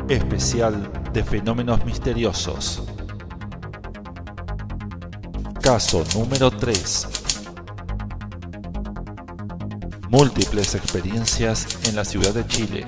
Especial de fenómenos misteriosos. Caso número 3. Múltiples experiencias en la ciudad de Chile.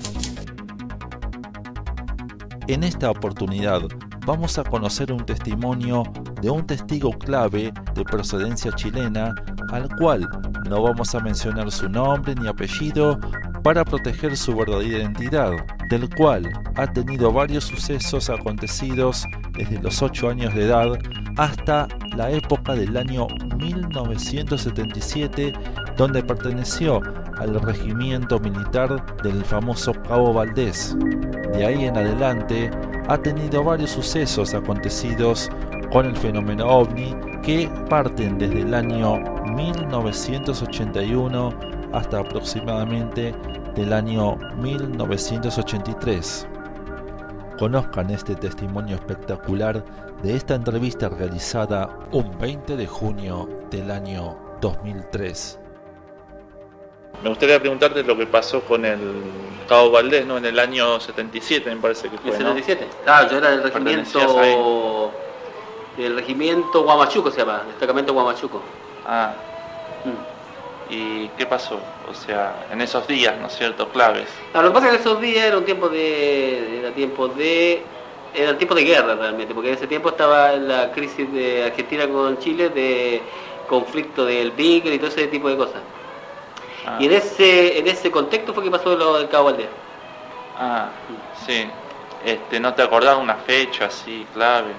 En esta oportunidad vamos a conocer un testimonio de un testigo clave de procedencia chilena, al cual no vamos a mencionar su nombre ni apellido para proteger su verdadera identidad, del cual ha tenido varios sucesos acontecidos desde los 8 años de edad hasta la época del año 1977, donde perteneció al regimiento militar del famoso Cabo Valdés. De ahí en adelante ha tenido varios sucesos acontecidos con el fenómeno OVNI que parten desde el año 1981 hasta aproximadamente del año 1983. Conozcan este testimonio espectacular de esta entrevista realizada un 20 de junio del año 2003. Me gustaría preguntarte lo que pasó con el Cabo Valdés, ¿no? En el año 77 me parece que fue, ¿El 77? ¿no? Claro, yo era del regimiento Huamachuco, se llama, destacamento Huamachuco. Ah. ¿Y qué pasó? O sea, en esos días, ¿no es cierto?, claves. Lo que pasa es que en esos días era un tiempo era tiempo de guerra realmente, porque en ese tiempo estaba la crisis de Argentina con Chile, de conflicto del Beagle y todo ese tipo de cosas. Ah. Y en ese contexto fue que pasó lo del Cabo Valdés. Ah, sí. ¿No te acordás una fecha así clave?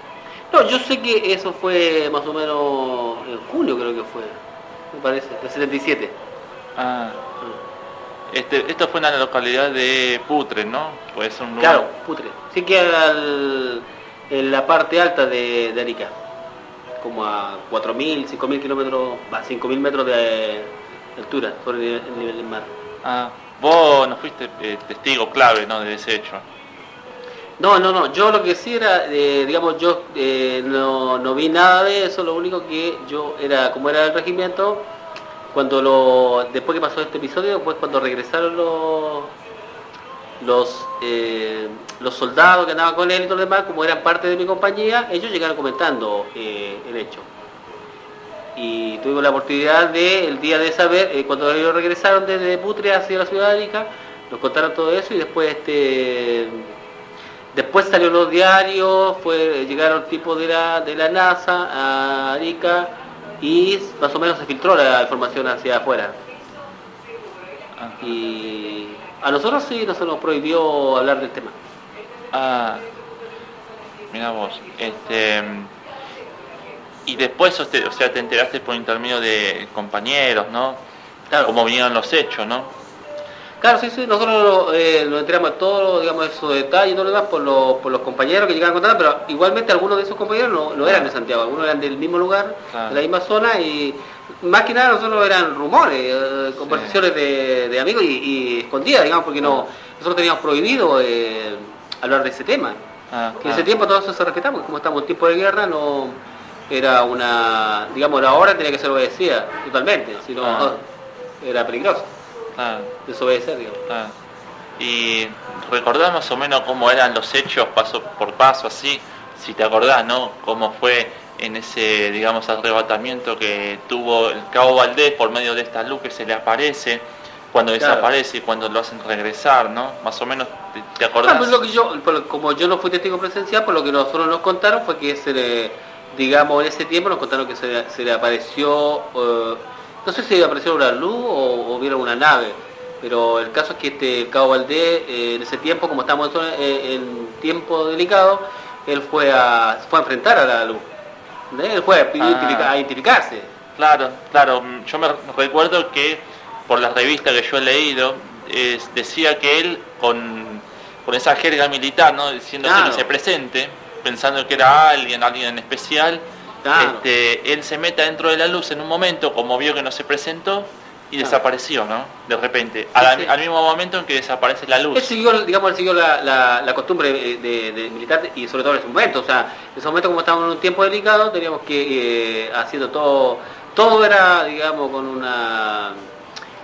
No, yo sé que eso fue más o menos en junio, creo que fue, me parece, el 77. Ah. Esto fue en la localidad de Putre, ¿no? Puede ser un lugar. Claro, Putre. Sí, que en la parte alta de Arica, como a 4.000, 5.000 kilómetros, 5.000 metros de altura sobre el nivel del mar. Ah, vos no fuiste testigo clave, ¿no?, de ese hecho. No, yo lo que sí era, yo no vi nada de eso, lo único que yo era, como era del regimiento, después que pasó este episodio, pues cuando regresaron los soldados que andaban con él y todo lo demás, como eran parte de mi compañía, ellos llegaron comentando el hecho. Y tuvimos la oportunidad el día de saber, cuando ellos regresaron desde Putre hacia la ciudad de Arica, nos contaron todo eso y después salió en los diarios, llegaron tipos de la NASA a Arica y más o menos se filtró la información hacia afuera. Y a nosotros sí, no se nos prohibió hablar del tema. Ah, mira vos, y después, o sea, te enteraste por intermedio de compañeros, ¿no? Claro. Cómo vinieron los hechos, ¿no? Claro, sí, nosotros nos enteramos de todo, digamos, esos detalles y todo lo demás por los compañeros que llegaban a contar, pero igualmente algunos de esos compañeros no eran de Santiago, algunos eran del mismo lugar, claro, de la misma zona, y más que nada nosotros eran rumores, conversaciones, sí, de amigos y escondidas, digamos, porque nosotros teníamos prohibido hablar de ese tema. Que en ese tiempo todo eso se respetaba, porque como estamos en tiempo de guerra, no era la hora tenía que ser obedecida totalmente, si no era peligroso. Desobedecer, digamos. Y recordás más o menos cómo eran los hechos paso por paso, así, si te acordás, ¿no? Cómo fue en ese, digamos, arrebatamiento que tuvo el Cabo Valdés por medio de esta luz que se le aparece, cuando desaparece y cuando lo hacen regresar, ¿no? Más o menos, ¿te acordás? Pues como yo no fui testigo presencial, por lo que nosotros nos contaron fue que en ese tiempo nos contaron que se le apareció, no sé si apareció una luz o vieron una nave, pero el caso es que el Cabo Valdés, en ese tiempo, como estamos en tiempo delicado, él fue a enfrentar a la luz. Él fue a identificarse. Claro, yo me recuerdo que por las revistas que yo he leído, decía que él con esa jerga militar, ¿no?, diciendo que no se presente, pensando que era alguien en especial, claro, él se mete dentro de la luz en un momento, como vio que no se presentó, y desapareció, ¿no? De repente, al mismo momento en que desaparece la luz. Él siguió la costumbre de militar, y sobre todo en ese momento, o sea, en ese momento, como estábamos en un tiempo delicado, teníamos que haciendo todo era, digamos, con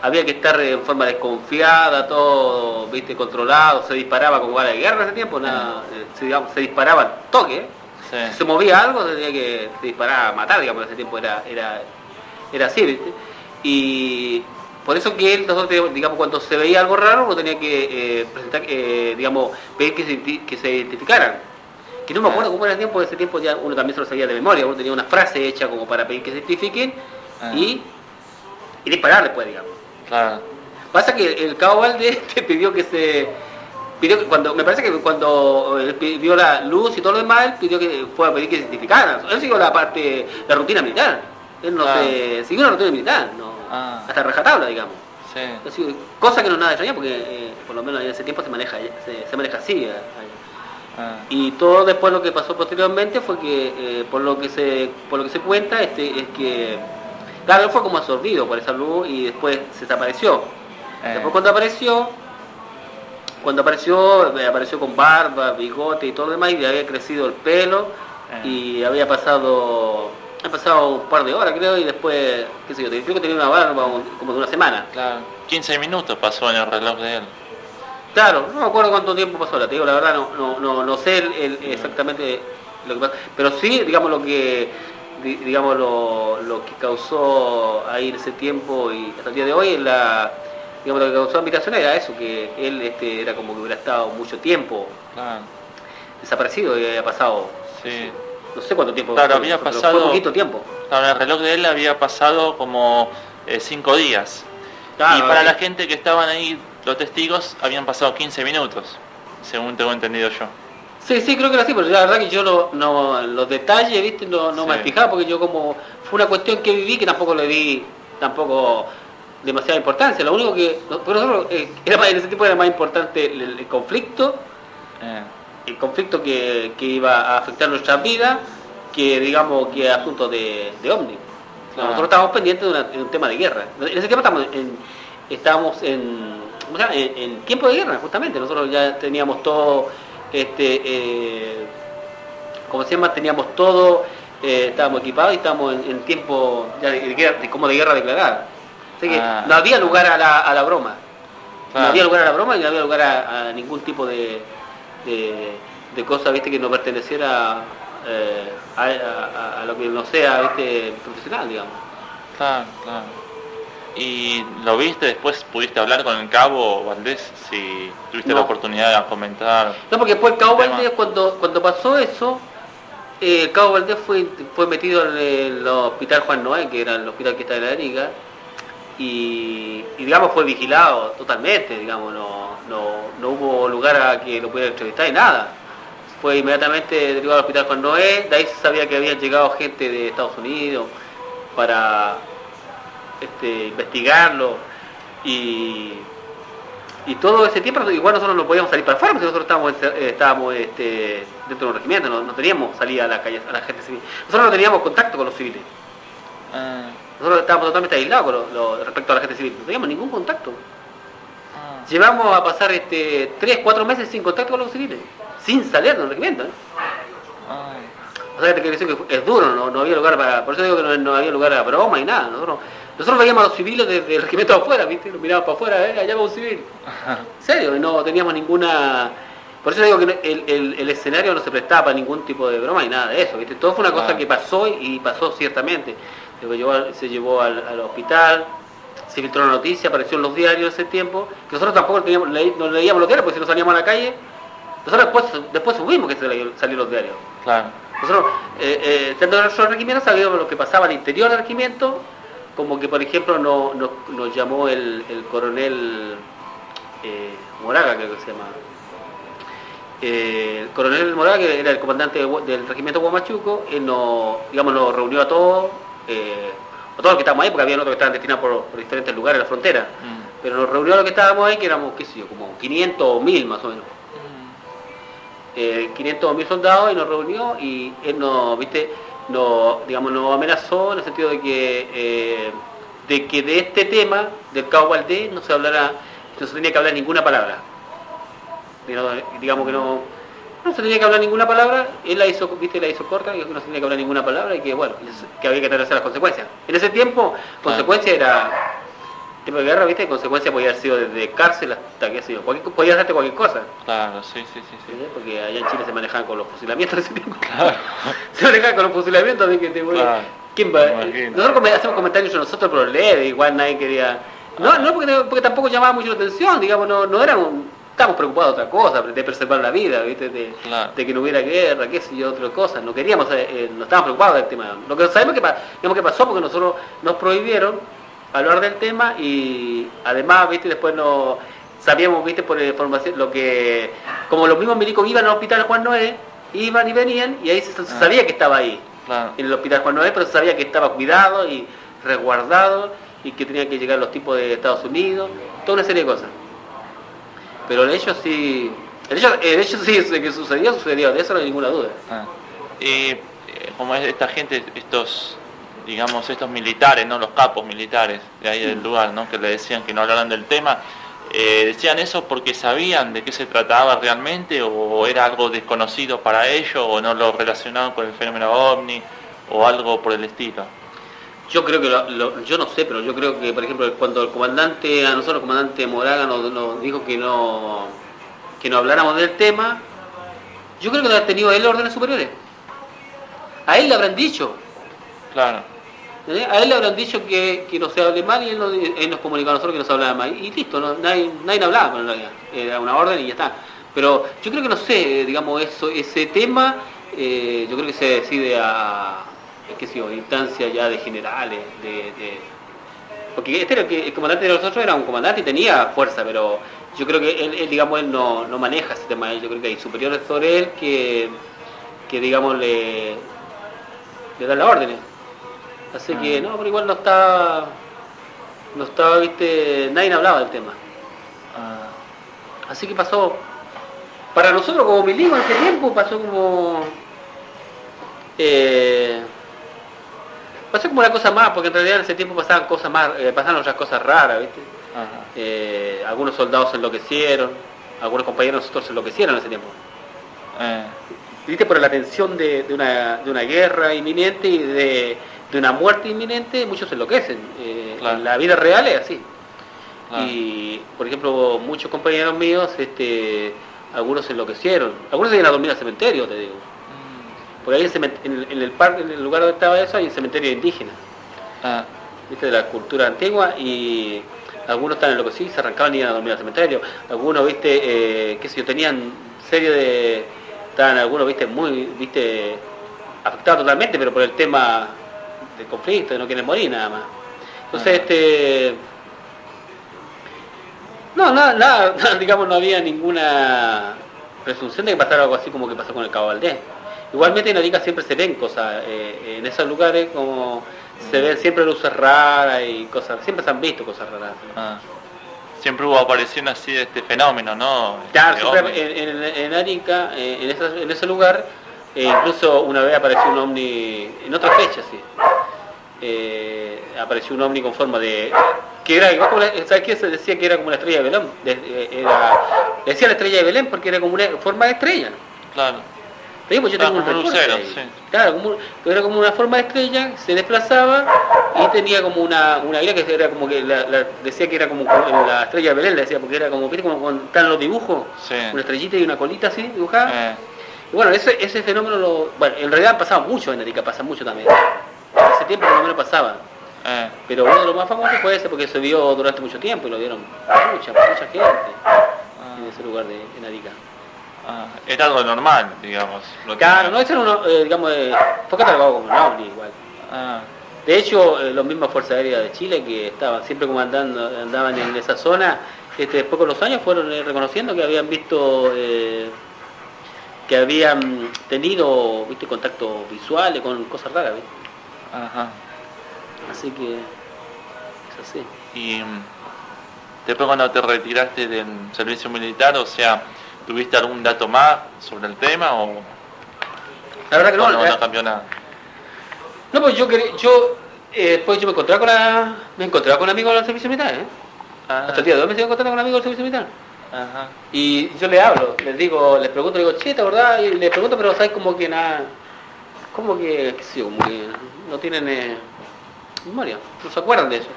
había que estar en forma desconfiada, todo, viste, controlado, se disparaba como bala de guerra en ese tiempo, nada, se disparaba al toque, sí. Si se movía algo tenía que disparar a matar, digamos, en ese tiempo era así, viste, y por eso que nosotros, digamos, cuando se veía algo raro, uno tenía que presentar, digamos, pedir que se identificaran. Que no me acuerdo cómo era el tiempo, ese tiempo ya uno también se lo sabía de memoria, uno tenía una frase hecha como para pedir que se identifiquen y disparar después, digamos. Claro. Pasa que el Cabo Valdés te pidió que me parece que cuando él pidió la luz y todo lo demás, él pidió que fuera a pedir que se identificaran. Él siguió la rutina militar. Él no se siguió una rutina militar, no, hasta rajatabla, digamos. Sí. Entonces, cosa que no es nada extraña porque por lo menos en ese tiempo se maneja así. Y todo después lo que pasó posteriormente fue que por lo que se cuenta es que claro, él fue como absorbido por esa luz y después se desapareció. Después cuando apareció con barba, bigote y todo lo demás, y le había crecido el pelo y había pasado un par de horas, creo, y después, qué sé yo, creo que tenía una barba como de una semana. Claro, 15 minutos pasó en el reloj de él. Claro, no me acuerdo cuánto tiempo pasó, te digo la verdad, no sé exactamente lo que pasó, pero sí, digamos, lo que causó ahí en ese tiempo y hasta el día de hoy, digamos, lo que causó admiración era eso, que él era como que hubiera estado mucho tiempo desaparecido y había pasado, sí. No sé cuánto tiempo, claro, había pasado, fue poquito tiempo. Claro, el reloj de él había pasado como 5 días. Claro, y para la gente que estaban ahí, los testigos, habían pasado 15 minutos, según tengo entendido yo. Sí, creo que era así, pero la verdad que yo los detalles, viste, no me he fijado, porque yo como fue una cuestión que viví que tampoco le di demasiada importancia. Lo único que por nosotros en ese tiempo era más importante el conflicto, el conflicto que iba a afectar nuestras vidas, que digamos que asuntos de OVNI. Nosotros estábamos pendientes de un tema de guerra. En ese tiempo estábamos en tiempo de guerra, justamente. Nosotros ya teníamos todo, teníamos todo, estábamos equipados y estábamos en tiempo ya de guerra declarada. Así que no había lugar a la broma. No había lugar a la broma y no había lugar a ningún tipo de cosa, viste, que no perteneciera a lo que no sea, viste, profesional, digamos. Claro. ¿Y lo viste? Después pudiste hablar con el Cabo Valdés, si tuviste la oportunidad de comentar. No, porque después el Cabo Valdés, cuando pasó eso, el Cabo Valdés fue metido en el hospital Juan Noé, que era el hospital que está en la Arica, y digamos fue vigilado totalmente, digamos, no hubo lugar a que lo pudiera entrevistar y nada. Fue inmediatamente derivado al hospital Juan Noé, de ahí se sabía que habían llegado gente de Estados Unidos para investigarlo y todo ese tiempo igual nosotros no podíamos salir para afuera porque nosotros estábamos dentro de un regimiento, no teníamos salida a la calle, a la gente civil. Nosotros no teníamos contacto con los civiles. Nosotros estábamos totalmente aislados respecto a la gente civil, no teníamos ningún contacto. Llevamos a pasar 3-4 meses sin contacto con los civiles, sin salir del regimiento. O sea, te quiero decir que es duro, no había lugar por eso digo que no había lugar a broma y nada. Nosotros veíamos a los civiles desde el regimiento afuera, ¿viste? Los mirábamos para afuera, allá va un civil. En serio, no teníamos ninguna. Por eso digo que el escenario no se prestaba para ningún tipo de broma y nada de eso, ¿viste? Todo fue una cosa que pasó y pasó ciertamente. Se llevó al hospital, se filtró la noticia, apareció en los diarios ese tiempo, que nosotros tampoco no leíamos los diarios, porque si nos salíamos a la calle, nosotros después subimos que salieron los diarios. Claro. Nosotros, dentro de nuestro regimiento, sabíamos lo que pasaba al interior del regimiento, como que, por ejemplo, nos llamó el coronel Moraga, creo que se llama. El coronel Moraga, que era el comandante del regimiento Huamachuco, él nos reunió a todos los que estábamos ahí, porque había otros que estaban destinados por diferentes lugares de la frontera. Pero nos reunió a los que estábamos ahí, que éramos, qué sé yo, como 500 o 1000 más o menos. 500 o 1000 soldados, y nos reunió y él nos amenazó en el sentido de que de este tema del Cabo Valdés no se tenía que hablar ninguna palabra. Digamos que no se tenía que hablar ninguna palabra. Él la hizo corta, dijo que no se tenía que hablar ninguna palabra y que bueno, que había que tener las consecuencias. En ese tiempo, consecuencia era tipo de guerra, viste, en consecuencia podía haber sido desde cárcel hasta qué sé yo, podía hacerte cualquier cosa. Claro, sí. Porque allá en Chile se manejaban con los fusilamientos de ese tiempo. Claro. Se manejaban con los fusilamientos de que te voy. Claro. ¿Quién va? Nosotros hacemos comentarios entre nosotros, pero leve, igual nadie quería. No porque tampoco llamaba mucho la atención, digamos, no era estábamos preocupados de otra cosa, de preservar la vida, ¿viste? De que no hubiera guerra, qué sé yo, otras cosas. No queríamos, no estábamos preocupados del tema. Lo que sabemos que pasó porque nosotros nos prohibieron hablar del tema y además, ¿viste? Después no sabíamos, ¿viste? Por información, como los mismos milicos iban al hospital Juan Noé, iban y venían y ahí se sabía que estaba ahí, en el hospital Juan Noé, pero se sabía que estaba cuidado y resguardado y que tenían que llegar los tipos de Estados Unidos, toda una serie de cosas. Pero el hecho sí que sucedió, de eso no hay ninguna duda. Como es esta gente, estos militares, ¿no? Los capos militares de ahí del lugar, ¿no? Que le decían que no hablaran del tema, ¿decían eso porque sabían de qué se trataba realmente o era algo desconocido para ellos o no lo relacionaban con el fenómeno OVNI o algo por el estilo? Yo creo que yo no sé, pero yo creo que, por ejemplo, cuando el comandante Moraga nos dijo que no habláramos del tema, yo creo que no ha tenido él órdenes superiores. A él le habrán dicho. Claro. A él le habrán dicho que no se hable mal y él nos comunicó a nosotros que no se hablaba mal. Y listo, nadie hablaba con él. Era una orden y ya está. Pero yo creo que no sé, digamos, ese tema, yo creo que se decide a instancias ya de generales, porque el comandante de nosotros era un comandante y tenía fuerza, pero yo creo que él no maneja ese tema. Yo creo que hay superiores sobre él que digamos le dan las órdenes. Así que no, pero igual no estaba, viste, nadie hablaba del tema. Así que pasó, para nosotros como milicos en ese tiempo pasó como una cosa más, porque en realidad en ese tiempo pasaban cosas más, pasaban otras cosas raras, ¿viste? Algunos soldados se enloquecieron, algunos compañeros de nosotros se enloquecieron en ese tiempo. ¿Viste? Por la tensión de una guerra inminente y de una muerte inminente, muchos se enloquecen. Claro. La vida real es así. Claro. Y, por ejemplo, muchos compañeros míos, algunos se enloquecieron. Algunos se iban a dormir al cementerio, te digo. Porque ahí en el parque, en el lugar donde estaba eso, hay un cementerio indígena, ¿viste? De la cultura antigua, y algunos estaban enloquecidos y se arrancaban y iban a dormir al cementerio. Algunos, ¿viste? Tenían serie de... Estaban algunos, ¿viste? Muy, ¿viste? Afectados totalmente, pero por el tema del conflicto, de no quieren morir nada más. Entonces, nada, digamos, no había ninguna presunción de que pasara algo así como que pasó con el Cabo Valdés. Igualmente en Arica siempre se ven cosas, en esos lugares como se ven siempre luces raras y cosas, siempre se han visto cosas raras. Siempre hubo apariciones así de este fenómeno, ¿no? Claro, siempre en Arica, en ese lugar, incluso una vez apareció un ovni, en otra fecha, sí, apareció un ovni con forma de... que era igual como ¿sabes qué? Se decía que era como una estrella de Belén, decía la estrella de Belén porque era como una forma de estrella. Claro. Pues yo tengo un lucero, sí. Claro, era como una forma de estrella, se desplazaba y tenía como una guía que era como que decía que era como la estrella de Belén, le decía, porque era como, ¿viste? Como cuando están los dibujos, sí. Una estrellita y una colita así dibujada. Y bueno, ese fenómeno en realidad pasaba mucho en Arica, pasa mucho también. En ese tiempo por lo menos pasaba. Pero uno de los más famosos fue ese porque se vio durante mucho tiempo y lo vieron mucha gente en ese lugar en Arica. Era algo normal, digamos. Claro, no, eso era uno, digamos, fue catalogado como un ovni igual. De hecho, los mismos Fuerzas Aéreas de Chile que estaban siempre andaban en esa zona, después con los años fueron reconociendo que habían visto, que habían tenido, ¿viste? Contactos visuales con cosas raras, ¿viste? Así que es así. Y después cuando te retiraste del servicio militar, o sea, ¿tuviste algún dato más sobre el tema o la verdad que no cambió nada? No, pues después yo me encontraba con amigos del servicio militar, hasta el día de hoy me sigo encontrando con amigos del servicio militar. Y yo les hablo, les pregunto, che, ¿te acordás? Y les pregunto, pero sabes como que nada, como que, qué sé yo, como que no tienen memoria, no se acuerdan de eso.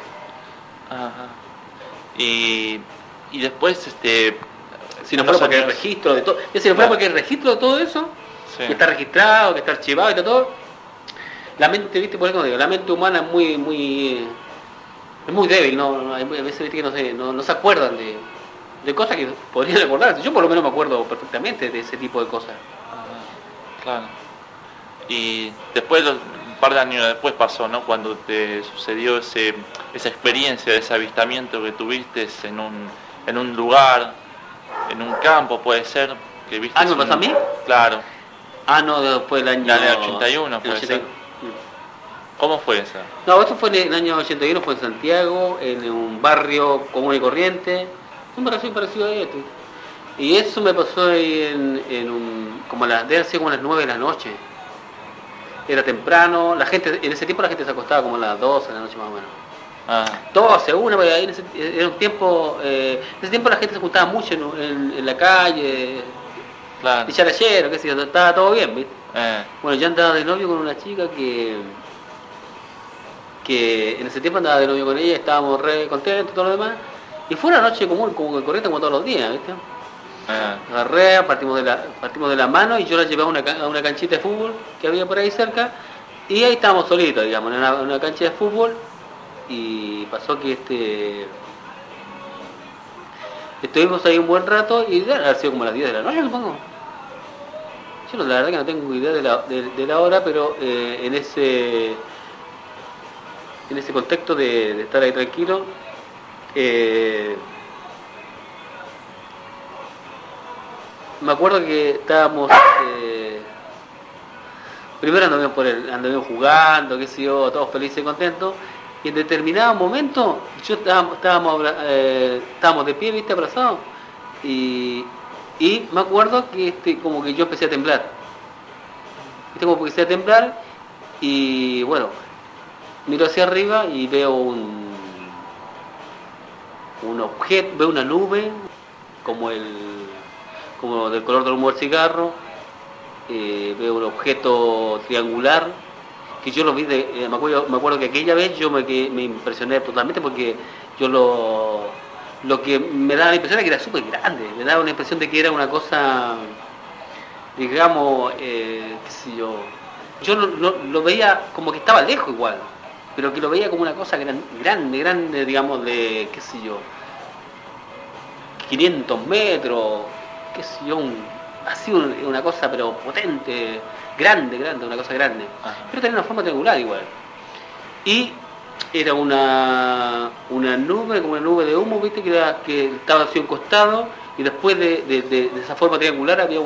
Y después, si no fuera porque hay registro de todo, si no fuera porque hay registro de todo eso, sí, que está registrado, que está archivado y todo, la mente, viste, por eso digo, la mente humana es muy débil, ¿no? Hay veces, viste, que no se acuerdan de cosas que podrían acordarse. Yo por lo menos me acuerdo perfectamente de ese tipo de cosas. Claro. Y después, un par de años después pasó, ¿no? Cuando te sucedió esa experiencia, ese avistamiento que tuviste en un lugar, en un campo, puede ser, que viste. ¿Ah, me pasó a mí? Claro. No, después del año... En el 81, puede ser. ¿Cómo fue esa? No, esto fue en el año 81, fue en Santiago, en un barrio común y corriente, un barrio parecido a este. Y eso me pasó ahí como debe ser como a las 9 de la noche. Era temprano, en ese tiempo la gente se acostaba como a las 12 de la noche más o menos. 12, 1, porque ahí era un tiempo, en ese tiempo la gente se juntaba mucho en la calle, claro, y charachero, qué sé yo, estaba todo bien, ¿viste? Bueno, yo andaba de novio con una chica que en ese tiempo andaba de novio con ella, estábamos re contentos y todo lo demás, y fue una noche común, como que corriente como todos los días, ¿viste? Agarré, partimos de la mano y yo la llevé a una canchita de fútbol que había por ahí cerca, y ahí estábamos solitos, digamos, en una cancha de fútbol, y pasó que estuvimos ahí un buen rato, y debe haber sido como las 10 de la noche, supongo. Yo la verdad que no tengo idea de la hora, pero en ese contexto de estar ahí tranquilo, me acuerdo que estábamos primero anduvimos jugando, qué sé yo, todos felices y contentos, y en determinado momento estábamos de pie, viste, abrazados, y me acuerdo que como que yo empecé a temblar, viste, como que empecé a temblar, y bueno, miro hacia arriba y veo un objeto, veo una nube como del color del humo del cigarro, veo un objeto triangular que yo lo vi me acuerdo que aquella vez yo me impresioné totalmente, porque yo lo que me daba la impresión era que era súper grande, me daba una impresión de que era una cosa, digamos, qué sé yo lo veía como que estaba lejos igual, pero que lo veía como una cosa grande, digamos, de, qué sé yo, 500 metros, qué sé yo, así una cosa pero potente, grande, una cosa grande. Pero tenía una forma triangular igual. Y era una nube, como una nube de humo, viste, que estaba así a un costado, y después de esa forma triangular había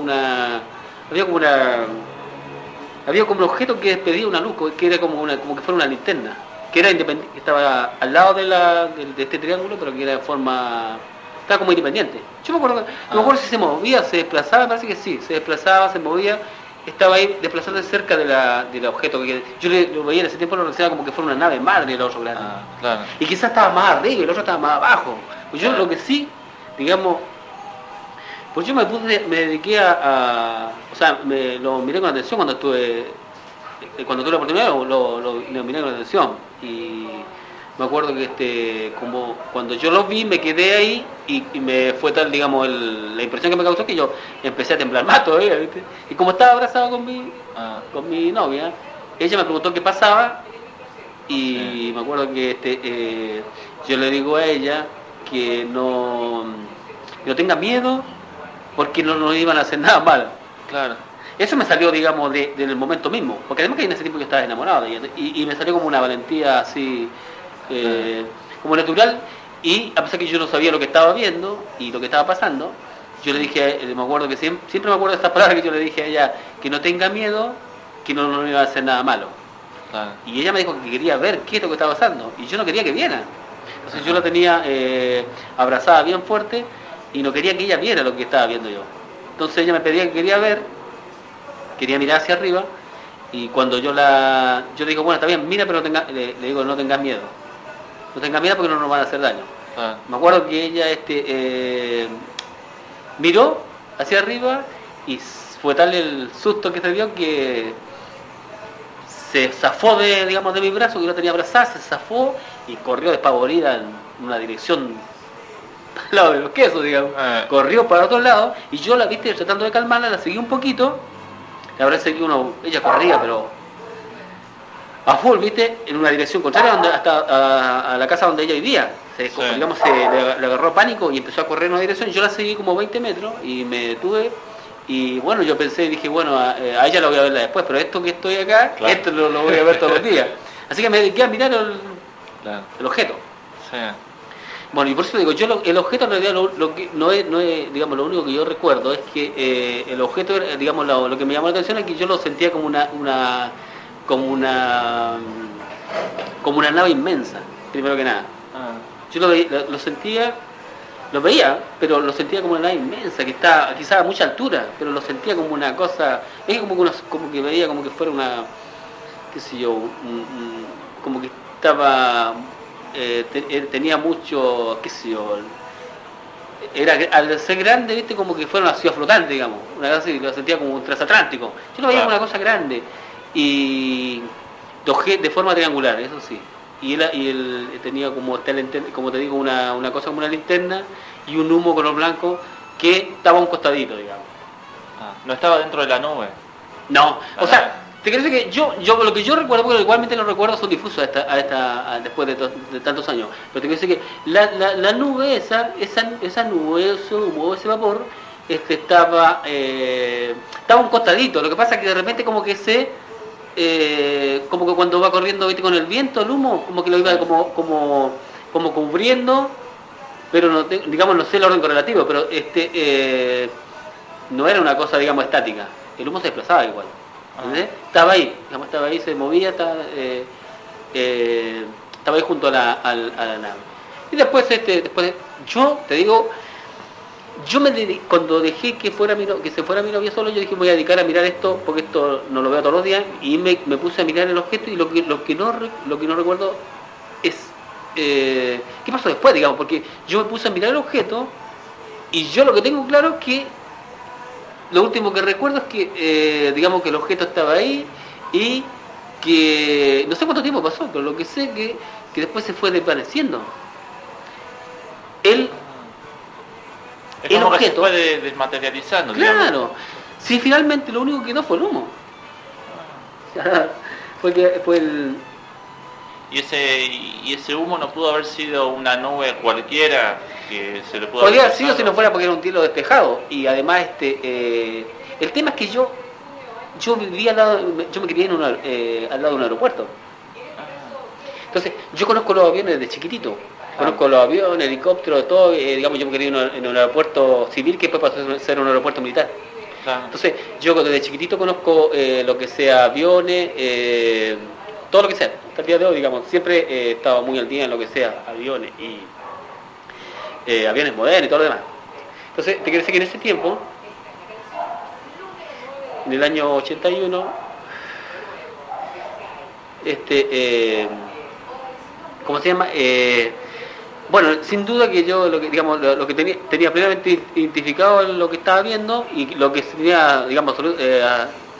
como un objeto que despedía una luz, que era como que fuera una linterna, que era independiente, que estaba al lado de este triángulo, pero que era de forma, estaba como independiente. Yo me acuerdo, no me acuerdo si se movía, se desplazaba, me parece que sí, se desplazaba, se movía, estaba ahí desplazándose cerca del objeto, que yo lo veía en ese tiempo, lo relacionaba como que fuera una nave madre el otro grande. Claro. Y quizás estaba más arriba y el otro estaba más abajo. Pues yo lo que sí, digamos, pues yo me dediqué o sea, lo miré con atención cuando tuve la oportunidad, lo miré con atención, y me acuerdo que como cuando yo lo vi me quedé ahí, y me fue tal, digamos, la impresión que me causó, que yo empecé a temblar más todavía, ¿viste? Y como estaba abrazado con mi novia, ella me preguntó qué pasaba, y me acuerdo que yo le digo a ella que no tenga miedo, porque no iban a hacer nada mal. Claro. Eso me salió, digamos, del momento mismo, porque además que en ese tiempo yo estaba enamorado de ella, y me salió como una valentía así, como natural, y a pesar que yo no sabía lo que estaba viendo y lo que estaba pasando, yo le dije, me acuerdo que siempre me acuerdo de estas palabras que yo le dije a ella, que no tenga miedo, que no iba a hacer nada malo. Claro. Y ella me dijo que quería ver qué es lo que estaba pasando, y yo no quería que viera. Entonces yo la tenía abrazada bien fuerte, y no quería que ella viera lo que estaba viendo yo. Entonces ella me pedía que quería mirar hacia arriba, y cuando yo le digo, bueno, está bien, mira, pero le digo, no tengas miedo. No tengas miedo porque no nos van a hacer daño. Me acuerdo que ella miró hacia arriba, y fue tal el susto que se dio que se zafó de mi brazo, que yo la tenía abrazada, se zafó y corrió despavorida en una dirección al lado de los quesos, digamos. Corrió para otro lado y yo la viste tratando de calmarla, la seguí un poquito. La verdad es que ella corría, pero a full, viste, en una dirección contraria hasta a la casa donde ella vivía. Digamos, le agarró pánico y empezó a correr en una dirección. Yo la seguí como 20 metros y me detuve. Y bueno, yo dije, bueno, a ella la voy a verla después, pero esto que estoy acá, claro, esto lo voy a ver todos los días. Así que me dediqué a mirar el objeto. Sí. Bueno, y por eso digo, yo el objeto en realidad lo que no es, digamos, lo único que yo recuerdo es que el objeto, digamos, lo que me llamó la atención es que yo lo sentía como una nave inmensa, primero que nada. Yo lo sentía, lo veía, pero lo sentía como una nave inmensa, que está quizás a mucha altura, pero lo sentía como una cosa, es como que veía como que fuera una, qué sé yo, como que estaba, tenía mucho, qué sé yo, al ser grande, viste, como que fuera una ciudad flotante, digamos, una cosa así, lo sentía como un transatlántico. Yo lo veía como una cosa grande y de forma triangular, eso sí. Y él tenía como te digo, una cosa como una linterna y un humo color blanco que estaba a un costadito, digamos. ¿No estaba dentro de la nube? No, o sea, te quiero decir que yo lo que yo recuerdo, porque igualmente los recuerdos son difusos después de tantos años, pero te quiero decir que la nube, esa nube, ese humo, ese vapor, estaba a un costadito. Lo que pasa es que de repente como que como que cuando va corriendo, viste, con el viento, el humo, como que lo iba como cubriendo, pero no, digamos, no sé el orden correlativo, pero no era una cosa, digamos, estática. El humo se desplazaba igual. Estaba ahí, digamos, se movía, estaba ahí junto a la nave. Y después, yo te digo, cuando dejé que se fuera mi novia solo, yo dije, voy a dedicar a mirar esto, porque esto no lo veo todos los días, y me puse a mirar el objeto, y lo que no recuerdo es qué pasó después, digamos, porque yo me puse a mirar el objeto, y yo lo que tengo claro es que lo último que recuerdo es que digamos que el objeto estaba ahí y que no sé cuánto tiempo pasó, pero lo que sé que después se fue desvaneciendo. El objeto que se fue desmaterializando. Claro. Digamos. Sí, finalmente lo único que quedó fue el humo. Fue el... ¿Y ese humo no pudo haber sido una nube cualquiera que se le pudo podría haber sido si no fuera porque era un cielo despejado? Y además el tema es que yo vivía yo me crié al lado de un aeropuerto. Entonces, yo conozco los aviones desde chiquitito. Conozco los aviones, helicópteros, todo. Digamos, yo me crié en un aeropuerto civil que después pasó a ser un aeropuerto militar. Entonces, yo desde chiquitito conozco lo que sea aviones, todo lo que sea. Hasta el día de hoy, digamos, siempre he estado muy al día en lo que sea aviones y aviones modernos y todo lo demás. Entonces, te quiero decir que en ese tiempo, en el año 81, ¿cómo se llama? Bueno, sin duda que yo lo que tenía plenamente identificado en lo que estaba viendo y lo que tenía, digamos,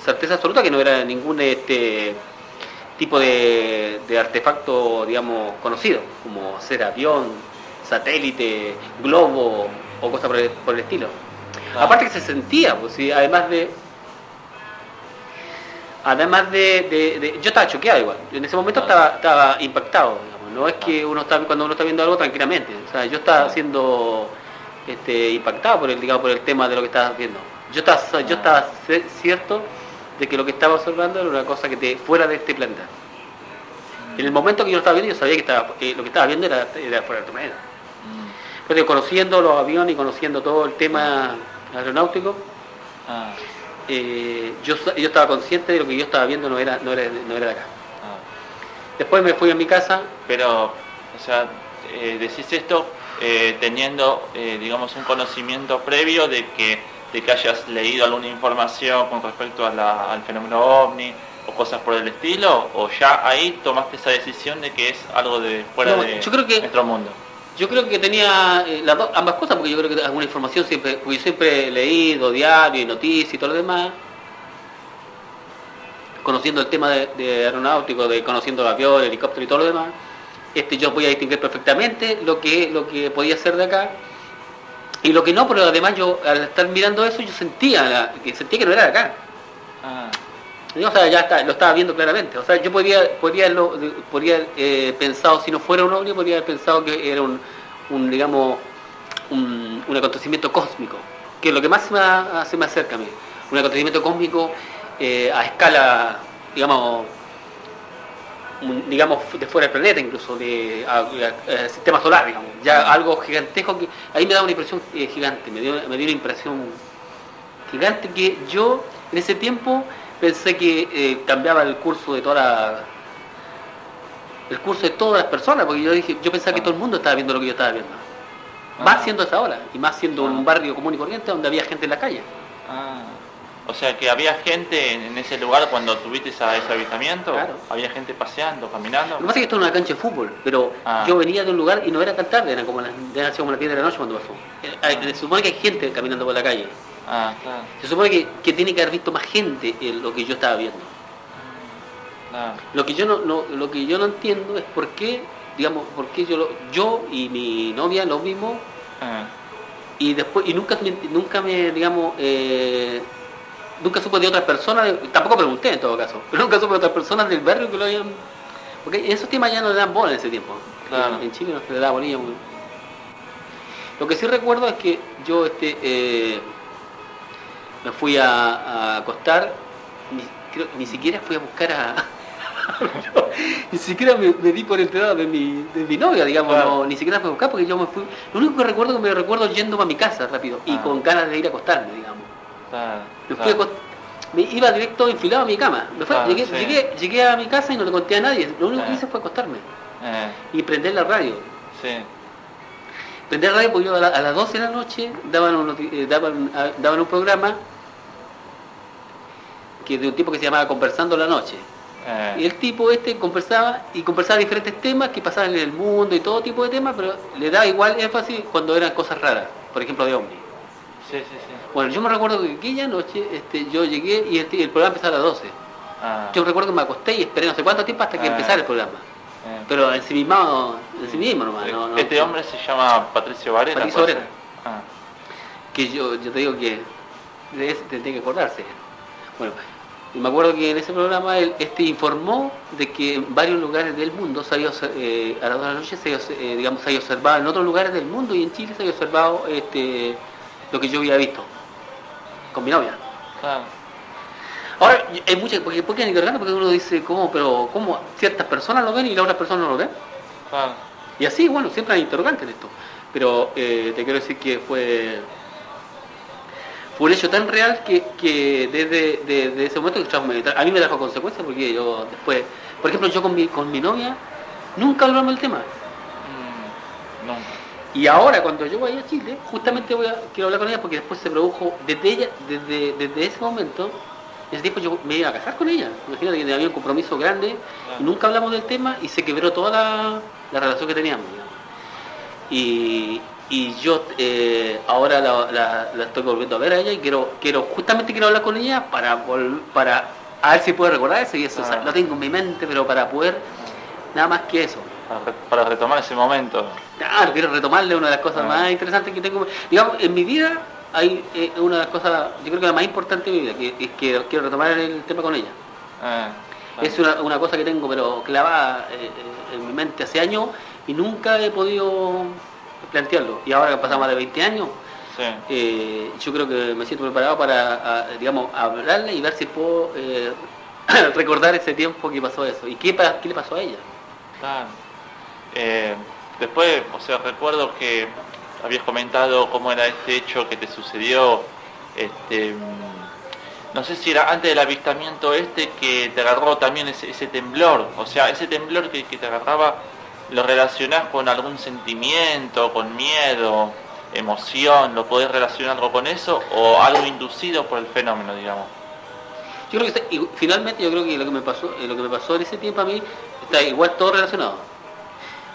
certeza absoluta que no era ningún tipo de artefacto, digamos, conocido, como ser avión, satélite, globo o cosas por el estilo. Aparte que se sentía, pues, ¿sí? Además de yo estaba choqueado igual. En ese momento estaba impactado, digamos. No es que cuando uno está viendo algo tranquilamente. O sea, yo estaba siendo impactado por el tema de lo que estaba viendo. Yo estaba cierto de que lo que estaba observando era una cosa que fuera de este planeta. En el momento que yo lo estaba viendo, yo sabía que lo que estaba viendo era fuera de este planeta. Pero conociendo los aviones y conociendo todo el tema aeronáutico, yo estaba consciente de lo que yo estaba viendo no era de acá. Después me fui a mi casa. Pero, o sea, decís esto teniendo, digamos, un conocimiento previo de que hayas leído alguna información con respecto al fenómeno OVNI o cosas por el estilo, o ya ahí tomaste esa decisión de que es algo de fuera de nuestro mundo. Yo creo que tenía ambas cosas, porque yo creo que alguna información porque yo siempre he leído diario y noticias y todo lo demás, conociendo el tema de aeronáutico, conociendo el avión, el helicóptero y todo lo demás, yo podía distinguir perfectamente lo que podía ser de acá Y lo que no, pero además yo al estar mirando eso yo sentía que no era de acá. O sea, lo estaba viendo claramente. O sea, yo podría haber pensado, si no fuera un ovni, podría haber pensado que era un acontecimiento cósmico, que es lo que más se me acerca a mí. Un acontecimiento cósmico a escala, digamos, de fuera del planeta, incluso de sistema solar, digamos, ya algo gigantesco que ahí me da una impresión gigante, me dio una impresión gigante que yo en ese tiempo pensé que cambiaba el curso de todas las personas, porque yo pensaba que todo el mundo estaba viendo lo que yo estaba viendo, más siendo esa hora y más siendo un barrio común y corriente donde había gente en la calle. O sea que había gente en ese lugar cuando tuviste ese avistamiento. Claro. Había gente paseando, caminando. Lo que pasa es que esto es una cancha de fútbol, pero yo venía de un lugar y no era tan tarde, eran como las 10 de la noche cuando pasó. Se supone que hay gente caminando por la calle. Claro. Se supone que tiene que haber visto más gente en lo que yo estaba viendo. Lo que yo no entiendo es por qué yo y mi novia lo vimos y después nunca supe de otras personas, tampoco pregunté en todo caso, pero nunca supe de otras personas del barrio que lo habían, porque en esos temas ya no le dan bola en ese tiempo. Claro. En Chile no se le da bolilla muy. Lo que sí recuerdo es que yo me fui a acostar, ni siquiera fui a buscar ni siquiera me di por enterado de mi novia, digamos. Claro. Ni siquiera fui a buscar porque yo me fui. Lo único que me recuerdo yendo a mi casa rápido y con ganas de ir a acostarme, digamos. Me iba directo enfilado a mi cama. Llegué a mi casa y no le conté a nadie. Lo único que hice fue acostarme y prender la radio. Prender la radio porque yo a las 12 de la noche daban un programa de un tipo que se llamaba Conversando la Noche. Y el tipo conversaba diferentes temas que pasaban en el mundo y todo tipo de temas, pero le daba igual énfasis cuando eran cosas raras, por ejemplo de ovnis. Sí. Bueno, yo me recuerdo que aquella noche yo llegué y el programa empezaba a las 12. Yo recuerdo que me acosté y esperé no sé cuánto tiempo hasta que empezara el programa. Pero en sí mismo nomás. Este hombre se llama Patricio Varela. Que yo te digo que de ese tendría que acordarse. Bueno, y me acuerdo que en ese programa él informó de que en varios lugares del mundo a las 2 de la noche se había observado, en otros lugares del mundo y en Chile se había observado lo que yo había visto con mi novia. Ahora, hay muchas, porque uno dice, ¿cómo ciertas personas lo ven y las otras personas no lo ven? Y así, bueno, siempre hay interrogantes en esto. Pero te quiero decir que fue un hecho tan real que desde ese momento a mí me trajo consecuencias, porque yo después, por ejemplo, yo con mi novia nunca hablamos del tema. No. Y ahora cuando yo voy a Chile, justamente quiero hablar con ella porque después se produjo desde ese momento. En ese tiempo yo me iba a casar con ella. Imagínate que había un compromiso grande y nunca hablamos del tema y se quebró toda la relación que teníamos, digamos. Y yo ahora la estoy volviendo a ver a ella y quiero hablar con ella para a ver si puedo recordar eso, y eso lo tengo en mi mente, pero para poder nada más que eso. Para retomar ese momento. Claro, quiero retomarle una de las cosas más interesantes que tengo. Digamos, en mi vida hay una de las cosas, yo creo que la más importante de mi vida, que es que quiero retomar el tema con ella. Es una cosa que tengo pero clavada en mi mente hace años y nunca he podido plantearlo. Y ahora que pasamos más de 20 años, yo creo que me siento preparado para, hablarle y ver si puedo recordar ese tiempo que pasó eso. ¿Y qué le pasó a ella? Después, recuerdo que habías comentado cómo era este hecho que te sucedió, no sé si era antes del avistamiento que te agarró también ese temblor, ese temblor que te agarraba, ¿lo relacionás con algún sentimiento, con miedo, emoción? ¿Lo podés relacionar algo con eso o algo inducido por el fenómeno, digamos? Yo creo que finalmente lo que me pasó en ese tiempo a mí está igual todo relacionado.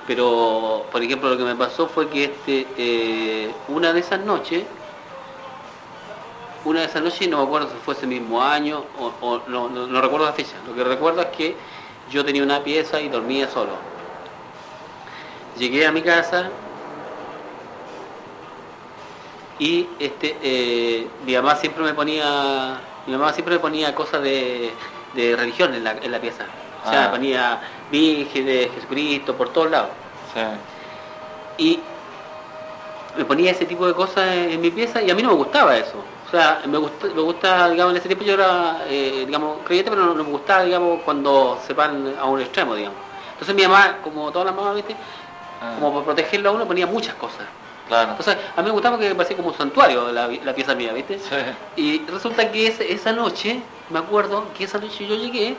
Pero, por ejemplo, lo que me pasó fue que una de esas noches, no me acuerdo si fue ese mismo año o no recuerdo la fecha. Lo que recuerdo es que yo tenía una pieza y dormía solo. Llegué a mi casa y mi mamá siempre me ponía cosas de religión en la pieza. O sea, me ponía Virgen de Jesucristo por todos lados. Sí. Y me ponía ese tipo de cosas en mi pieza y a mí no me gustaba eso. O sea, me gusta, digamos, en ese tiempo yo era, digamos, creyente, pero no me gustaba, digamos, cuando se van a un extremo, digamos. Entonces mi mamá, como todas las mamás, ¿viste? Como para protegerlo a uno, ponía muchas cosas. Claro. Entonces, a mí me gustaba porque me parecía como un santuario la pieza mía, ¿viste? Sí. Y resulta que esa noche, me acuerdo que esa noche yo llegué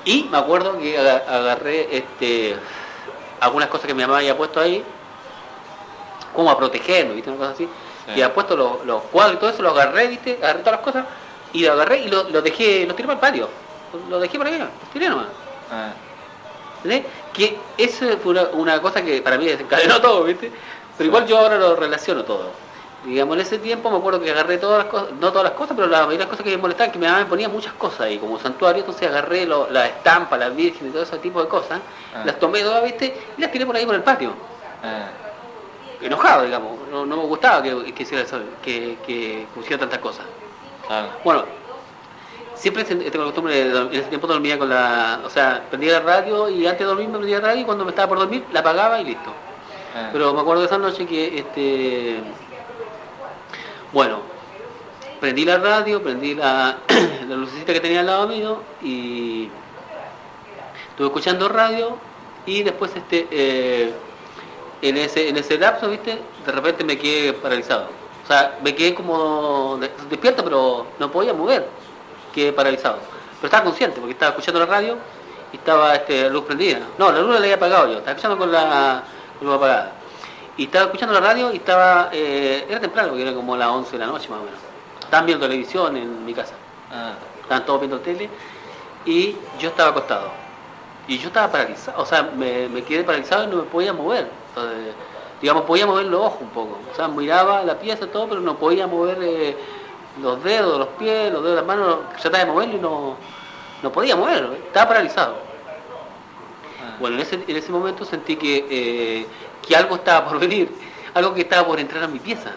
y me acuerdo que agarré algunas cosas que mi mamá había puesto ahí, como a protegerme, ¿viste? Una cosa así. Sí. Y había puesto los cuadros y todo eso, los agarré, ¿viste? Agarré todas las cosas y los agarré y los dejé, los tiré para el patio. Los dejé por ahí, los tiré nomás. ¿Entendés? Que eso fue una cosa que para mí desencadenó todo, ¿viste? Pero igual yo ahora lo relaciono todo. Digamos, en ese tiempo me acuerdo que agarré todas las cosas, no todas las cosas, pero la mayoría de las cosas que me molestaban, que mi mamá me ponía muchas cosas ahí, como santuario, entonces agarré la estampa, las virgen y todo ese tipo de cosas, las tomé todas, ¿viste? Y las tiré por ahí por el patio. Enojado, digamos, no me gustaba que hiciera eso, que pusiera tantas cosas. Bueno, siempre tengo la costumbre en ese tiempo dormía con o sea, prendía la radio y antes de dormir me prendía la radio y cuando me estaba por dormir la apagaba y listo. Pero me acuerdo de esa noche que bueno, prendí la radio, prendí la lucecita que tenía al lado mío y estuve escuchando radio y después en ese lapso, ¿viste? De repente me quedé paralizado. O sea, me quedé como despierto, pero no podía mover. Quedé paralizado. Pero estaba consciente porque estaba escuchando la radio y estaba la luz prendida. No, la luz la había apagado yo. Estaba escuchando con la luz apagada. Y estaba escuchando la radio y estaba... era temprano, porque era como las 11 de la noche más o menos. Estaban viendo televisión en mi casa. Estaban todos viendo tele y yo estaba acostado. Y yo estaba paralizado. O sea, me quedé paralizado y no me podía mover. Entonces, digamos, podía mover los ojos un poco. O sea, miraba la pieza y todo, pero no podía mover los dedos, los pies, los dedos de las manos. Trataba de moverlo y no podía moverlo. Estaba paralizado. Bueno, en ese momento sentí que algo estaba por venir, algo que estaba por entrar a mi pieza.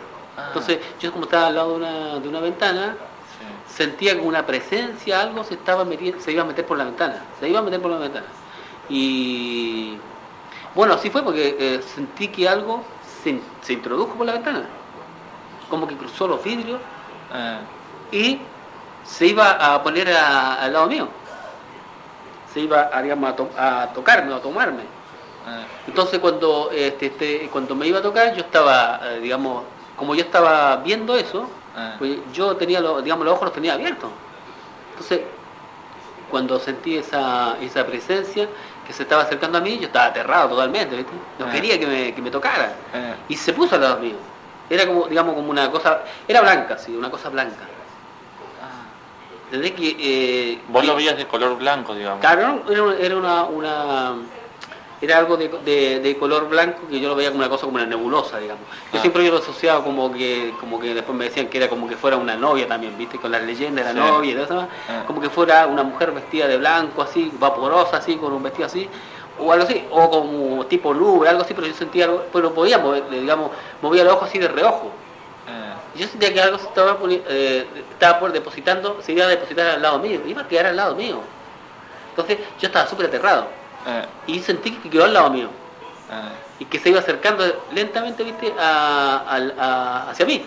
Entonces, yo como estaba al lado de una ventana, sentía como una presencia, algo se iba a meter por la ventana. Y bueno, así fue porque sentí que algo se introdujo por la ventana. Como que cruzó los vidrios y se iba a poner al lado mío. Se iba a tocarme o a tomarme. Entonces cuando me iba a tocar, yo estaba, digamos, como yo estaba viendo eso, pues yo tenía los ojos los tenía abiertos. Entonces, cuando sentí esa presencia que se estaba acercando a mí, yo estaba aterrado totalmente, ¿viste? No quería que me tocara. Y se puso al lado mío. Era como, digamos, como una cosa, era blanca, sí, una cosa blanca. Desde que vos lo veías de color blanco, digamos. Claro, era algo de color blanco que yo lo veía como una cosa, como una nebulosa, digamos. Yo siempre lo asociaba como que después me decían que era como que fuera una novia también, ¿viste? Con las leyendas de la novia y todo eso, como que fuera una mujer vestida de blanco, así, vaporosa, así, con un vestido así, o algo así, o como tipo nube, algo así, pero yo sentía algo, pero no podía mover, digamos, movía los ojos así de reojo. Yo sentía que algo se estaba por depositando, se iba a depositar al lado mío, iba a quedar al lado mío. Entonces yo estaba súper aterrado. Y sentí que quedó al lado mío. Y que se iba acercando lentamente, ¿viste? Hacia mí.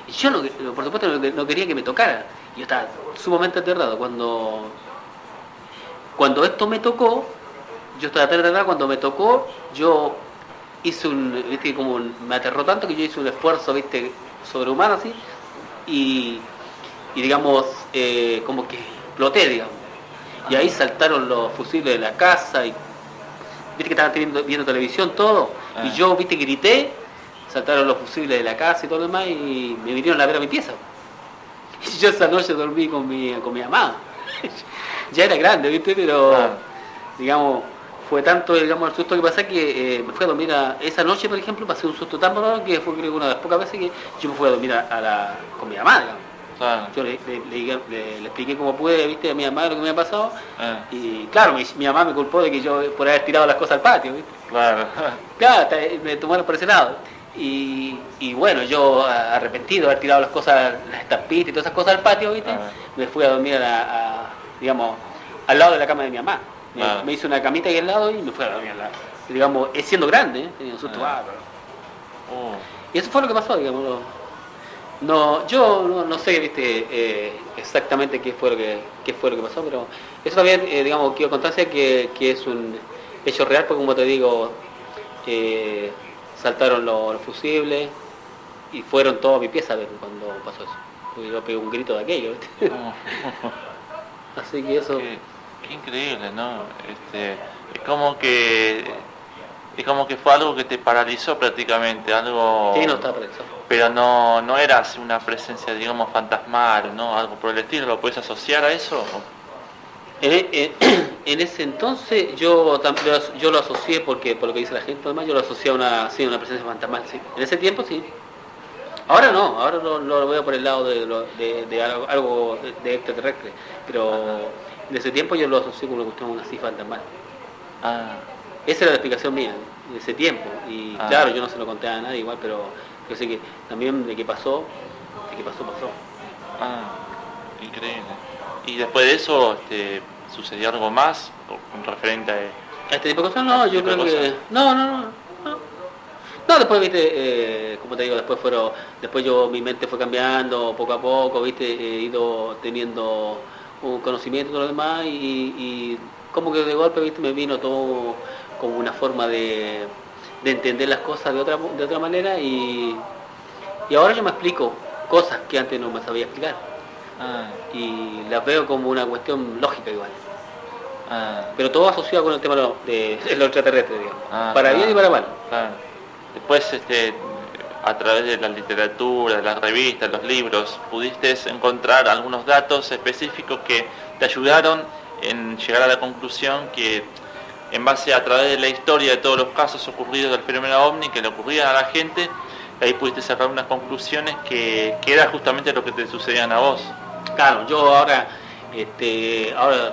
Y yo, por supuesto, no quería que me tocara. Yo estaba sumamente aterrado. Cuando esto me tocó, yo estaba aterrado. Cuando me tocó, yo hice ¿viste? Como me aterró tanto que yo hice un esfuerzo, ¿viste? Sobrehumano así. Y digamos, como que exploté, digamos. Y ahí saltaron los fusibles de la casa y viste que estaban viendo televisión todo y yo viste grité, saltaron los fusibles de la casa y todo lo demás y me vinieron a ver a mi pieza. Y yo esa noche dormí con mi mamá. Ya era grande, viste, pero digamos fue tanto, digamos, el susto que pasé que me fui a dormir esa noche, por ejemplo, pasé un susto tan malo que fue creo que una de las pocas veces que yo me fui a dormir con mi mamá, digamos. Claro. Yo le expliqué como pude, viste, a mi mamá lo que me había pasado. Y claro, mi mamá me culpó de que yo por haber tirado las cosas al patio, viste. Claro. Claro, me tomaron por ese lado. Y bueno, yo arrepentido de haber tirado las cosas, las estampitas y todas esas cosas al patio, viste, me fui a dormir digamos, al lado de la cama de mi mamá. Me hice una camita ahí al lado y me fui a dormir al lado. Digamos, siendo grande, tenía un susto bárbaro. Y eso fue lo que pasó, digamos. Yo no sé, viste, exactamente qué fue lo que pasó, pero eso también, digamos, quiero constancia que es un hecho real, porque como te digo, saltaron los fusibles y fueron todos a mi pieza a ver cuando pasó eso. Porque yo pegué un grito de aquello, ¿viste? Así que eso... Qué increíble, ¿no? Es como que fue algo que te paralizó prácticamente, algo... Sí, no estaba paralizado. Pero no eras una presencia, digamos, fantasmal, ¿no? Algo por el estilo, ¿lo puedes asociar a eso? En ese entonces yo lo asocié, porque por lo que dice la gente, además yo lo asocié a una presencia fantasmal, sí. En ese tiempo sí. Ahora no, ahora lo veo por el lado de algo de extraterrestre, pero en ese tiempo yo lo asocié con una cuestión así fantasmal. Esa era la explicación mía en ese tiempo, y claro, yo no se lo conté a nadie igual, pero yo sé que también de qué pasó. Increíble. Y después de eso, ¿sucedió algo más con referente a este tipo de cosas? No, yo creo que... No, después, viste, como te digo, después mi mente fue cambiando poco a poco, viste, he ido teniendo un conocimiento y todo lo demás, y como que de golpe, viste, me vino todo como una forma de entender las cosas de otra manera, y ahora yo me explico cosas que antes no me sabía explicar. Y las veo como una cuestión lógica igual. Pero todo asociado con el tema de lo extraterrestre, digamos. Para bien y para mal. Después, a través de la literatura, de las revistas, los libros, pudiste encontrar algunos datos específicos que te ayudaron en llegar a la conclusión que, en base a través de la historia de todos los casos ocurridos del fenómeno OVNI que le ocurrían a la gente, ahí pudiste sacar unas conclusiones que era justamente lo que te sucedían a vos. Claro, yo ahora,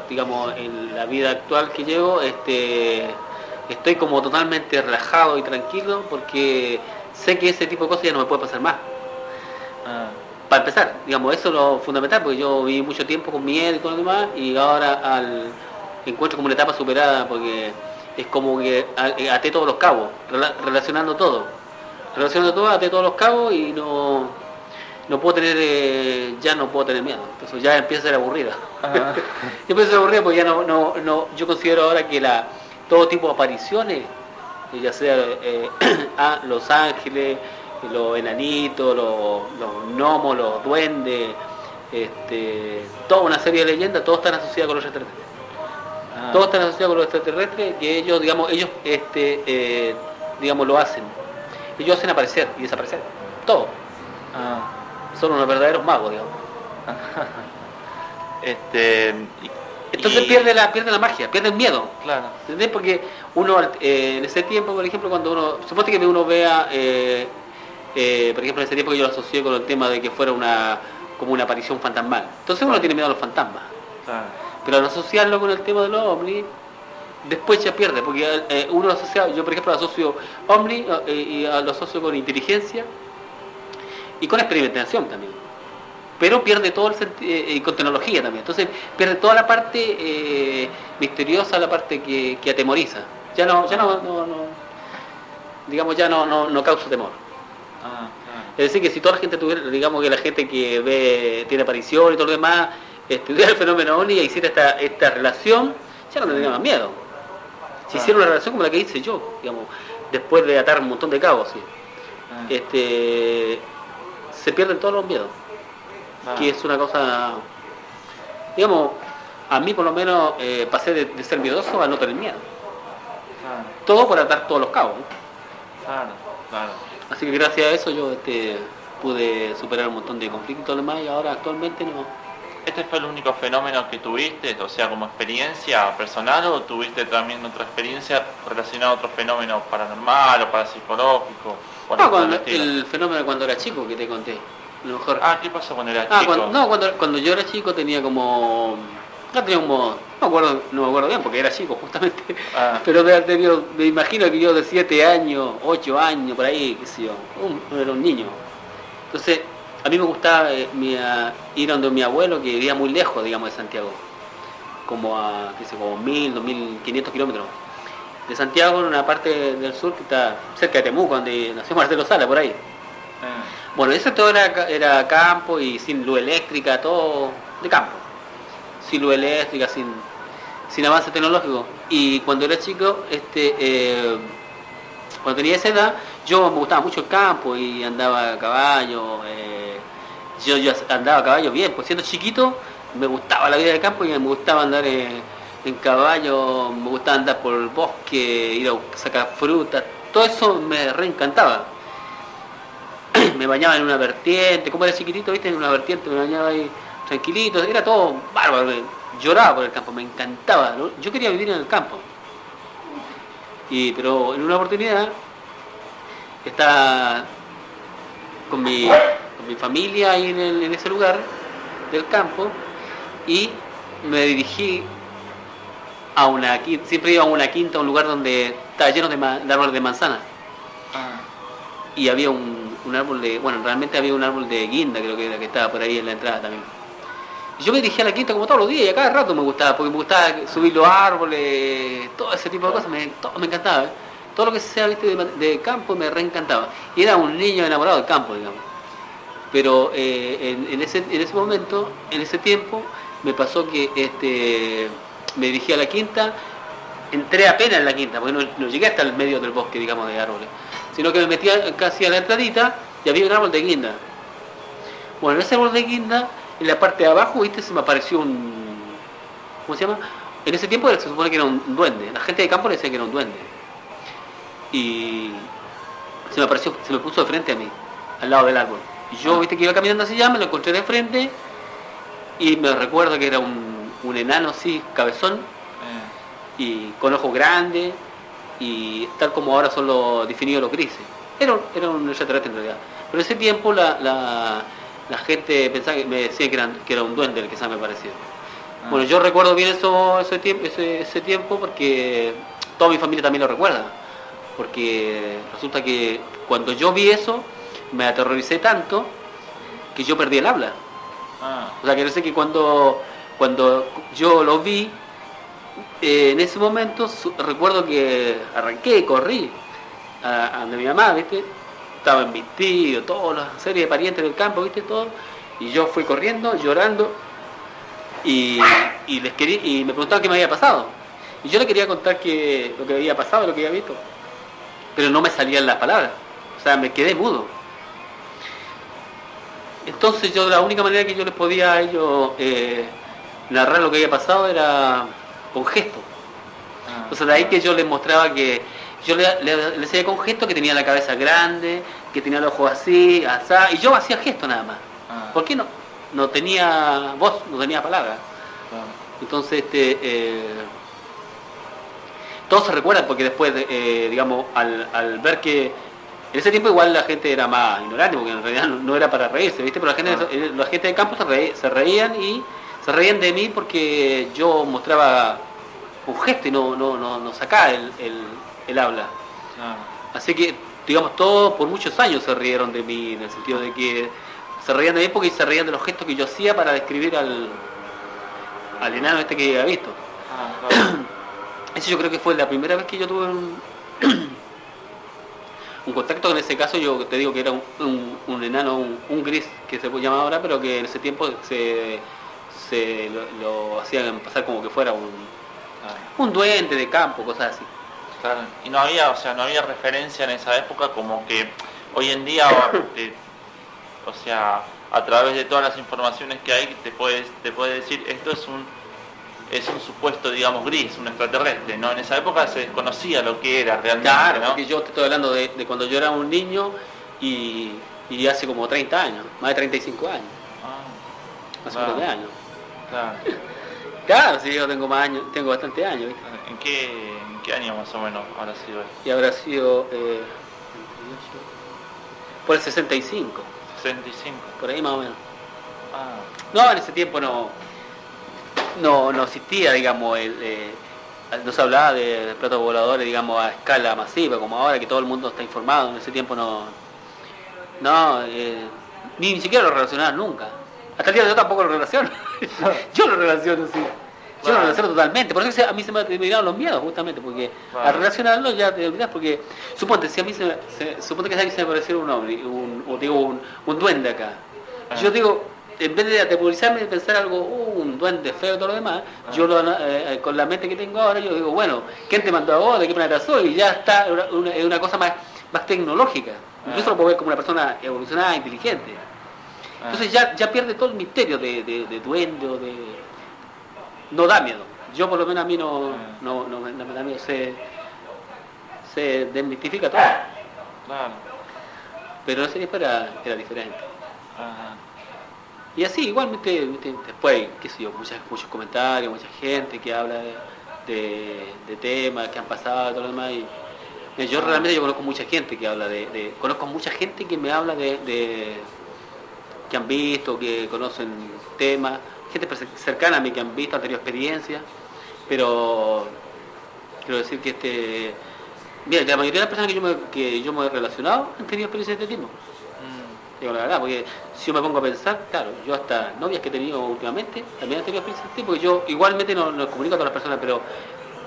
digamos, en la vida actual que llevo, estoy como totalmente relajado y tranquilo, porque sé que ese tipo de cosas ya no me puede pasar más. Para empezar, digamos, eso es lo fundamental, porque yo viví mucho tiempo con miedo y con lo demás, y ahora encuentro como una etapa superada, porque es como que até todos los cabos, relacionando todo, até todos los cabos, y no puedo tener, ya no puedo tener miedo. Entonces ya empieza a ser aburrida. Empieza a ser aburrida porque ya yo considero ahora que todo tipo de apariciones, ya sea los ángeles, los enanitos, los gnomos, los duendes, toda una serie de leyendas, todos están asociados con los extraterrestres. Todos están asociados con los extraterrestres, que ellos lo hacen. Ellos hacen aparecer y desaparecer. Todo. Son unos verdaderos magos, digamos. Entonces pierde la magia, pierde el miedo. Claro. ¿Entendés? Porque uno en ese tiempo, por ejemplo, cuando suponte que uno vea, por ejemplo, en ese tiempo que yo lo asocié con el tema de que fuera como una aparición fantasmal. Entonces uno tiene miedo a los fantasmas. Claro. Pero al asociarlo con el tema de los ovnis, después ya pierde, porque uno lo asocia, yo por ejemplo lo asocio ovni y lo asocio con inteligencia y con experimentación también, pero pierde todo el sentido, y con tecnología también. Entonces pierde toda la parte misteriosa, la parte que atemoriza. Ya no causa temor. Claro. Es decir, que si toda la gente tuviera, digamos que la gente que tiene aparición y todo lo demás, estudiara el fenómeno OVNI e hiciera esta relación, ya no tendría más miedo. Si hiciera una relación como la que hice yo, digamos, después de atar un montón de cabos, ¿sí? Se pierden todos los miedos. Que es una cosa, digamos, a mí por lo menos pasé de ser miedoso a no tener miedo. Todo por atar todos los cabos, ¿no? Claro. Así que gracias a eso yo pude superar un montón de conflictos y demás, y ahora actualmente no. ¿Este fue el único fenómeno que tuviste, o sea, como experiencia personal, o tuviste también otra experiencia relacionada a otro fenómeno paranormal o parapsicológico? No, el fenómeno cuando era chico que te conté. a lo mejor. ¿Qué pasó cuando era chico? Cuando yo era chico tenía como... tenía no me acuerdo bien porque era chico justamente. Pero me imagino que yo de 7 años, 8 años, por ahí, qué sé yo, era un niño. Entonces, a mí me gustaba ir donde mi abuelo, que vivía muy lejos, digamos, de Santiago. Como a, qué sé, como 1000, 2500 kilómetros. De Santiago, en una parte del sur que está cerca de Temuco, donde nació Marcelo Sala, por ahí. Bueno, eso todo era campo y sin luz eléctrica, todo de campo. Sin luz eléctrica, sin avance tecnológico. Y cuando era chico, cuando tenía esa edad, yo me gustaba mucho el campo y andaba a caballo. Yo andaba a caballo bien, pues siendo chiquito me gustaba la vida del campo y me gustaba andar en caballo, me gustaba andar por el bosque, ir a sacar frutas, todo eso me reencantaba. Me bañaba en una vertiente, como era chiquitito, viste, en una vertiente me bañaba ahí tranquilito, era todo bárbaro, lloraba por el campo, me encantaba, ¿no? Yo quería vivir en el campo. Pero en una oportunidad estaba con mi familia ahí en ese lugar del campo y me dirigí a una quinta, siempre iba a una quinta, a un lugar donde estaba lleno de árboles de manzana. Y había un árbol realmente había un árbol de guinda, creo que era, que estaba por ahí en la entrada también. Y yo me dirigía a la quinta como todos los días y a cada rato me gustaba, porque me gustaba subir los árboles, todo ese tipo de cosas, me encantaba. Todo lo que sea, viste, de campo me reencantaba. Y era un niño enamorado del campo, digamos. Pero en ese momento, en ese tiempo, me pasó que me dirigí a la quinta, entré apenas en la quinta, porque no llegué hasta el medio del bosque, digamos, de árboles, sino que me metía casi a la entradita y había un árbol de guinda. Bueno, en ese árbol de guinda, en la parte de abajo, viste, se me apareció ¿cómo se llama? En ese tiempo se supone que era un duende, la gente de campo le decía que era un duende. Y se me puso de frente a mí, al lado del árbol. Y yo, viste, que iba caminando hacia allá, me lo encontré de frente y me recuerdo que era un enano así, cabezón, y con ojos grandes, y tal como ahora son definidos los grises. Era un extraterrestre en realidad. Pero en ese tiempo la gente pensaba me decía que era un duende el que se me parecía. Bueno, yo recuerdo bien ese tiempo porque toda mi familia también lo recuerda. Porque resulta que cuando yo vi eso, me aterroricé tanto que yo perdí el habla. O sea, que no sé, que cuando yo lo vi, en ese momento recuerdo que arranqué, corrí a donde mi mamá, ¿viste? Estaban mis tíos, toda la serie de parientes del campo, ¿viste? Todo. Y yo fui corriendo, llorando, y me preguntaban qué me había pasado. Y yo le quería contar lo que había pasado, lo que había visto. Pero no me salían las palabras. O sea, me quedé mudo. Entonces la única manera que yo les podía a ellos narrar lo que había pasado era con gestos. Entonces de ahí que yo les mostraba que yo le decía con gestos que tenía la cabeza grande, que tenía los ojos así, asá, y yo hacía gestos nada más. ¿Por qué no? No tenía voz, no tenía palabras. Entonces todos se recuerdan porque después, digamos, al ver que en ese tiempo igual la gente era más ignorante, porque en realidad no era para reírse, ¿viste? Pero la gente de campo se reían y se reían de mí porque yo mostraba un gesto y no sacaba el habla. Así que, digamos, todos por muchos años se rieron de mí, en el sentido de que se reían de mi época y se reían de los gestos que yo hacía para describir al enano este que había visto. Eso yo creo que fue la primera vez que yo tuve un contacto. En ese caso yo te digo que era un enano, un gris que se llama ahora, pero que en ese tiempo lo hacían pasar como que fuera un duende de campo, cosas así. Claro. Y no había referencia en esa época, como que hoy en día a través de todas las informaciones que hay te puede decir esto es un supuesto, digamos, gris, un extraterrestre, ¿no? En esa época se desconocía lo que era realmente. Claro, ¿no? Porque yo te estoy hablando de cuando yo era un niño y hace como 30 años, más de 35 años. Hace un montón de años. Claro. Claro, sí, yo tengo más años, tengo bastante años, ¿viste? ¿En qué año más o menos habrá sido eso? Y habrá sido por el 65. 65. Por ahí más o menos. Ah. No, en ese tiempo no existía, digamos, no se hablaba de platos voladores, digamos, a escala masiva, como ahora que todo el mundo está informado. En ese tiempo ni siquiera lo relacionaban nunca. Hasta el día de hoy tampoco lo relaciono. Yo lo relaciono, sí. Yo lo relaciono totalmente. Por eso a mí se me terminaron los miedos, justamente, porque al relacionarlo ya te olvidas, porque suponte que a mí se me apareciera un ovni, un duende acá. Yo digo, en vez de atemorizarme y pensar algo, un duende feo y todo lo demás, yo con la mente que tengo ahora, yo digo, bueno, ¿quién te mandó a vos? ¿De qué planeta soy? Y ya está, es una cosa más tecnológica. Incluso lo puedo ver como una persona evolucionada, inteligente. Entonces ya pierde todo el misterio de duende o de... No da miedo. Yo por lo menos a mí no me da miedo. Se desmitifica todo. Claro. Pero en ese tiempo era diferente. Ajá. Y así, igualmente, después, qué sé yo, muchos comentarios, mucha gente que habla de temas que han pasado y todo lo demás. Y yo realmente conozco mucha gente que habla conozco mucha gente que me habla de que han visto, que conocen temas, gente cercana a mí que han visto, han tenido experiencias, pero quiero decir que mira, la mayoría de las personas que yo me he relacionado han tenido experiencias de este tipo. Digo la verdad, porque si yo me pongo a pensar, claro, yo hasta novias que he tenido últimamente también han tenido experiencias de este tipo, porque yo igualmente no comunico a todas las personas, pero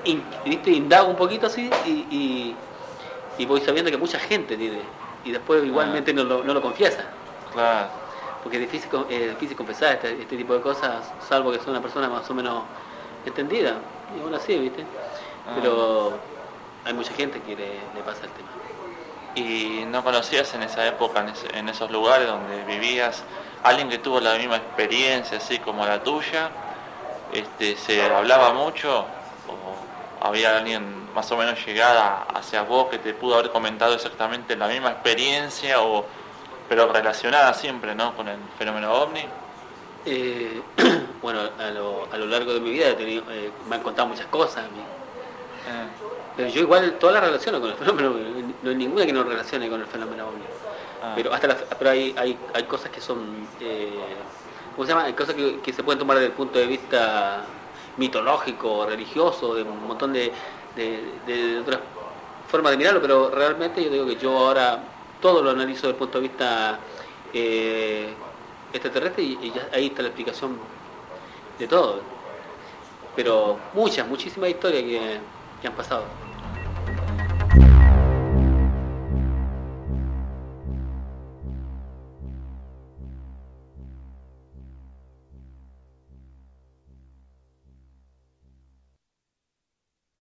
indago un poquito así y voy sabiendo que mucha gente tiene, y después igualmente no lo confiesa. Claro. Porque es difícil confesar este tipo de cosas, salvo que sea una persona más o menos entendida, y aún así, ¿viste? Pero hay mucha gente que le pasa el tema. ¿Y no conocías en esa época, en esos lugares donde vivías, alguien que tuvo la misma experiencia así como la tuya? ¿Se hablaba mucho? ¿O había alguien más o menos llegada hacia vos que te pudo haber comentado exactamente la misma experiencia, pero relacionada siempre, ¿no?, con el fenómeno ovni? Bueno, a lo largo de mi vida me han contado muchas cosas a mí. Pero yo igual todas las relaciono con el fenómeno, no hay ninguna que no relacione con el fenómeno ovni. Pero pero hay cosas que son, ¿cómo se llama? Hay cosas que se pueden tomar desde el punto de vista mitológico, religioso, de un montón de otras formas de mirarlo, pero realmente yo digo que yo ahora todo lo analizo desde el punto de vista extraterrestre y ya ahí está la explicación de todo. Pero muchísimas historias que han pasado.